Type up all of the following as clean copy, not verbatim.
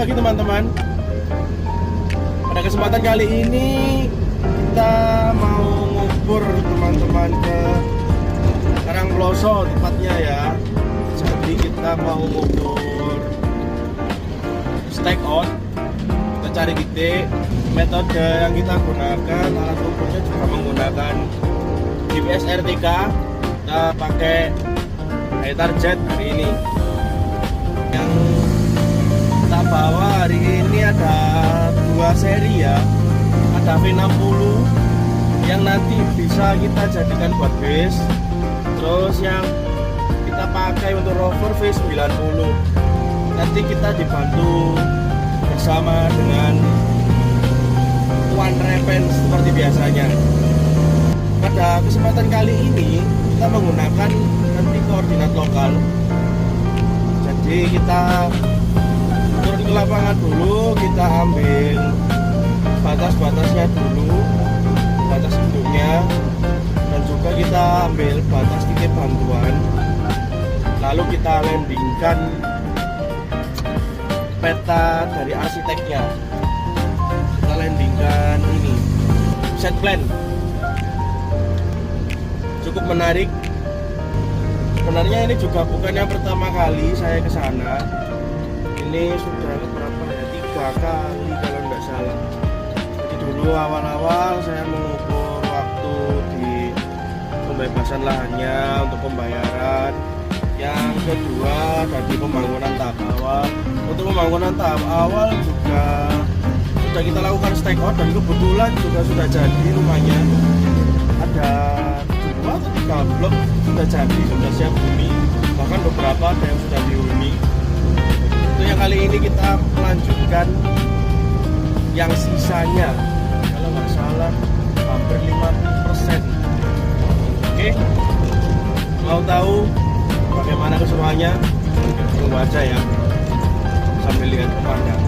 pagi teman-teman. Pada kesempatan kali ini kita mau ngukur teman-teman ke Karangploso tepatnya ya. Jadi kita mau ngukur stake out. Kita cari titik. Metode yang kita gunakan, alat ukurnya juga menggunakan GPS RTK. Kita pakai Target hari ini. Yang kita bawa hari ini ada dua seri ya. Ada V60 yang nanti bisa kita jadikan buat base. Terus yang kita pakai untuk rover V90. Nanti kita dibantu bersama dengan One Reference seperti biasanya. Pada kesempatan kali ini kita menggunakan nanti koordinat lokal. Jadi kita turun ke lapangan dulu, kita ambil batas-batasnya dulu, batas induknya, dan juga kita ambil batas titik bantuan. Lalu kita landingkan peta dari arsiteknya. Kita landingkan ini set plan. Cukup menarik. Sebenarnya ini juga bukan yang pertama kali saya ke sana. Ini sudah berapa ya? 3 kali kalau nggak salah. Jadi dulu awal-awal saya mengukur waktu di pembebasan lahannya untuk pembayaran. Yang kedua dari pembangunan tahap awal. Untuk pembangunan tahap awal juga sudah kita lakukan stake out dan kebetulan juga sudah jadi rumahnya. Ada 2 atau 3 blok sudah jadi, sudah siap huni, bahkan beberapa ada yang sudah dihuni. Itu yang kali ini kita melanjutkan yang sisanya, kalau nggak salah hampir 50%. Oke, mau tahu bagaimana keseruannya? Tunggu aja ya, sambil lihat pemandangan.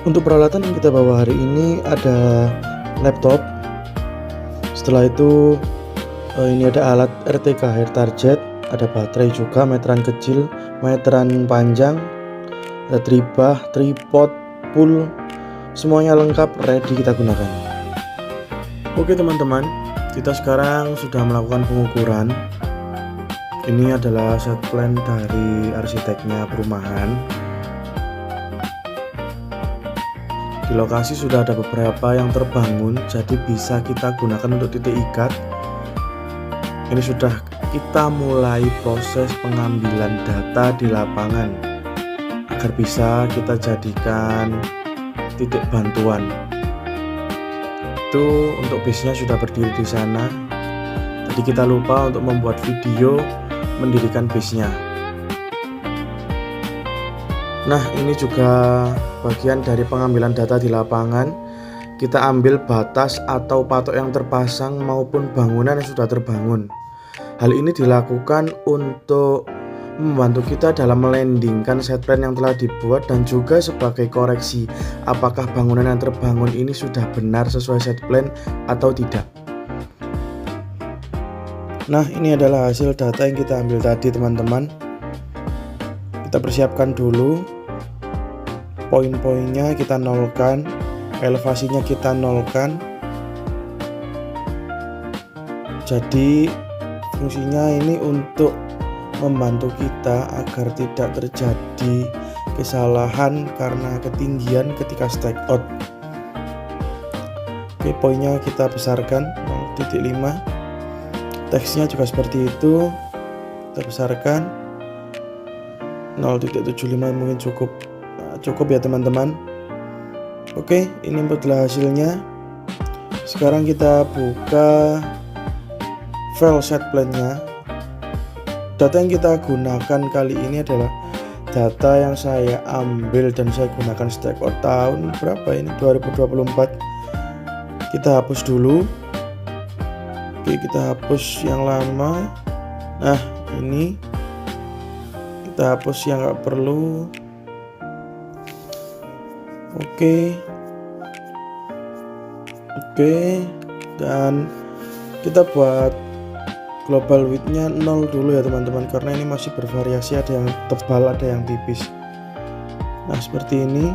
Untuk peralatan yang kita bawa hari ini ada laptop. Setelah itu ini ada alat RTK Air Target, ada baterai juga, meteran kecil, meteran panjang, ada tribah, tripod, pool, semuanya lengkap, ready kita gunakan. Oke teman-teman, kita sekarang sudah melakukan pengukuran. Ini adalah set plan dari arsiteknya perumahan. Di lokasi sudah ada beberapa yang terbangun, jadi bisa kita gunakan untuk titik ikat. Ini sudah kita mulai proses pengambilan data di lapangan agar bisa kita jadikan titik bantuan. Itu untuk base-nya sudah berdiri di sana. Jadi kita lupa untuk membuat video mendirikan base-nya. Nah, ini juga bagian dari pengambilan data di lapangan. Kita ambil batas atau patok yang terpasang maupun bangunan yang sudah terbangun. Hal ini dilakukan untuk membantu kita dalam melandingkan set plan yang telah dibuat dan juga sebagai koreksi apakah bangunan yang terbangun ini sudah benar sesuai set plan atau tidak. Nah, ini adalah hasil data yang kita ambil tadi teman-teman. Kita persiapkan dulu. Poin-poinnya kita nolkan, elevasinya kita nolkan. Jadi fungsinya ini untuk membantu kita agar tidak terjadi kesalahan karena ketinggian ketika stake out. Oke, poinnya kita besarkan 0.5. Teksnya juga seperti itu, kita besarkan 0.75 mungkin cukup ya teman-teman. Oke, ini adalah hasilnya. Sekarang kita buka file set plan-nya. Data yang kita gunakan kali ini adalah data yang saya ambil dan saya gunakan stake out tahun berapa ini, 2024. Kita hapus dulu. Oke, kita hapus yang lama. Nah, ini kita hapus yang nggak perlu. Oke, Oke, dan kita buat global width-nya 0 dulu ya teman-teman, karena ini masih bervariasi, ada yang tebal ada yang tipis. Nah seperti ini.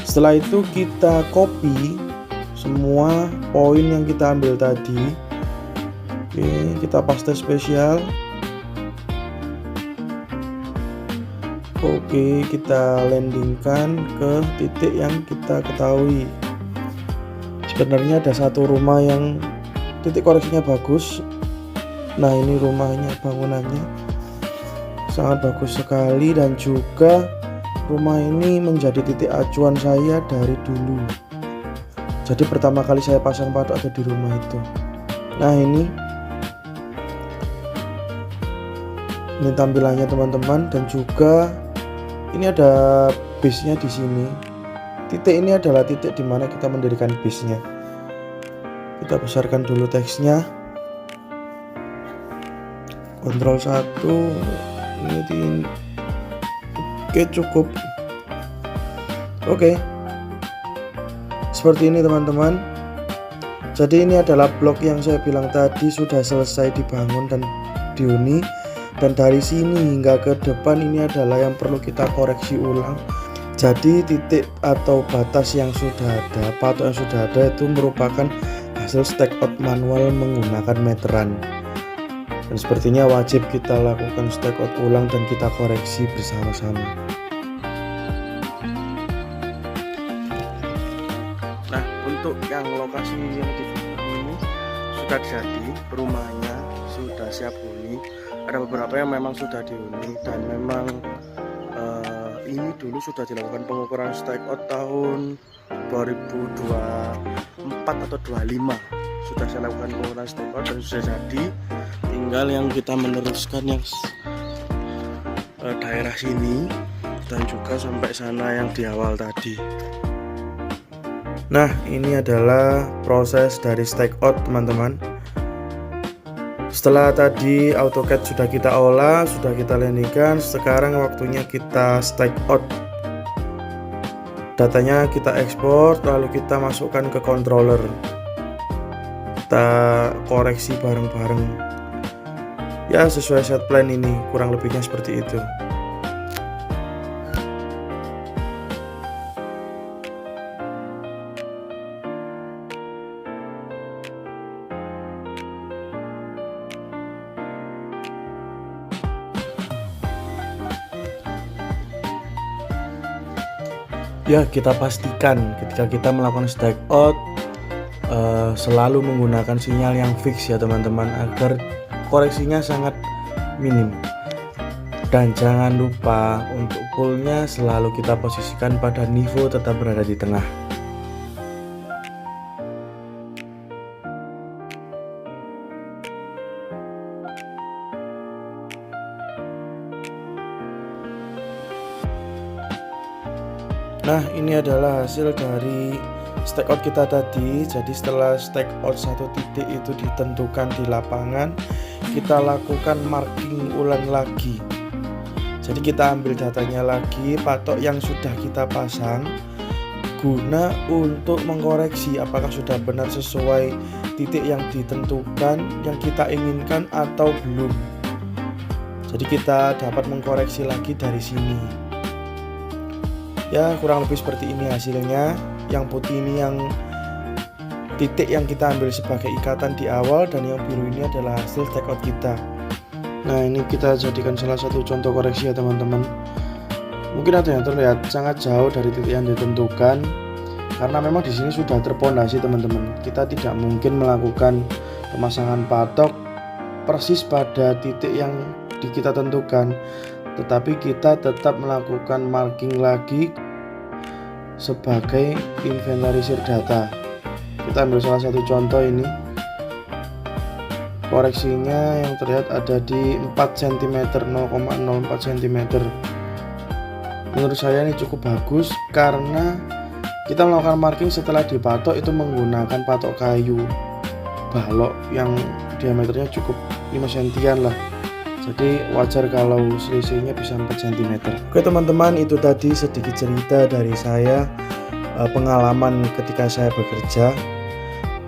Setelah itu kita copy semua poin yang kita ambil tadi. Oke, kita paste spesial. Oke, kita landingkan ke titik yang kita ketahui. Sebenarnya ada satu rumah yang titik koreksinya bagus. Nah ini rumahnya, bangunannya sangat bagus sekali, dan juga rumah ini menjadi titik acuan saya dari dulu. Jadi pertama kali saya pasang patok ada di rumah itu. Nah ini tampilannya teman-teman, dan juga ini ada base-nya di sini. Titik ini adalah titik dimana kita mendirikan base-nya. Kita besarkan dulu teksnya. Ctrl 1. Ini oke, cukup. Oke. Seperti ini teman-teman. Jadi ini adalah blok yang saya bilang tadi sudah selesai dibangun dan dihuni. Dan dari sini hingga ke depan ini adalah yang perlu kita koreksi ulang. Jadi titik atau batas yang sudah ada, patok yang sudah ada itu merupakan hasil stack out manual menggunakan meteran. Dan sepertinya wajib kita lakukan stack out ulang dan kita koreksi bersama-sama. Nah untuk yang lokasi yang di ini sudah jadi, rumahnya sudah siap huni. Ada beberapa yang memang sudah dihuni, dan memang ini dulu sudah dilakukan pengukuran stack out tahun 2024 atau 25. Sudah saya lakukan pengukuran stack out dan sudah jadi. Tinggal yang kita meneruskan yang daerah sini dan juga sampai sana yang di awal tadi. Nah ini adalah proses dari stack out teman-teman. Setelah tadi AutoCAD sudah kita olah, sudah kita landingkan, sekarang waktunya kita stack out. Datanya kita ekspor, lalu kita masukkan ke controller. Kita koreksi bareng-bareng. Ya sesuai set plan ini, kurang lebihnya seperti itu. Ya kita pastikan ketika kita melakukan stack out selalu menggunakan sinyal yang fix ya teman-teman, agar koreksinya sangat minim. Dan jangan lupa untuk pullnya selalu kita posisikan pada niveau tetap berada di tengah. Nah ini adalah hasil dari stack out kita tadi. Jadi setelah stack out satu titik itu ditentukan di lapangan, kita lakukan marking ulang lagi. Jadi kita ambil datanya lagi, patok yang sudah kita pasang, guna untuk mengkoreksi apakah sudah benar sesuai titik yang ditentukan yang kita inginkan atau belum. Jadi kita dapat mengkoreksi lagi dari sini. Ya kurang lebih seperti ini hasilnya. Yang putih ini yang titik yang kita ambil sebagai ikatan di awal, dan yang biru ini adalah hasil stack out kita. Nah ini kita jadikan salah satu contoh koreksi ya teman-teman. Mungkin ada yang terlihat sangat jauh dari titik yang ditentukan, karena memang di sini sudah terpondasi teman-teman. Kita tidak mungkin melakukan pemasangan patok persis pada titik yang kita tentukan, tetapi kita tetap melakukan marking lagi sebagai inventarisir data. Kita ambil salah satu contoh ini. Koreksinya yang terlihat ada di 4 cm, 0,04 cm. Menurut saya ini cukup bagus karena kita melakukan marking setelah dipatok itu menggunakan patok kayu balok yang diameternya cukup 5 cm lah. Jadi wajar kalau selisihnya bisa 4 cm. Oke teman-teman, itu tadi sedikit cerita dari saya, pengalaman ketika saya bekerja.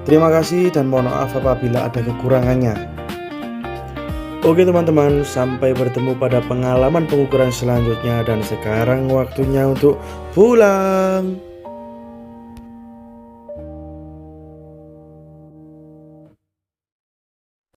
Terima kasih dan mohon maaf apabila ada kekurangannya. Oke teman-teman, sampai bertemu pada pengalaman pengukuran selanjutnya, dan sekarang waktunya untuk pulang.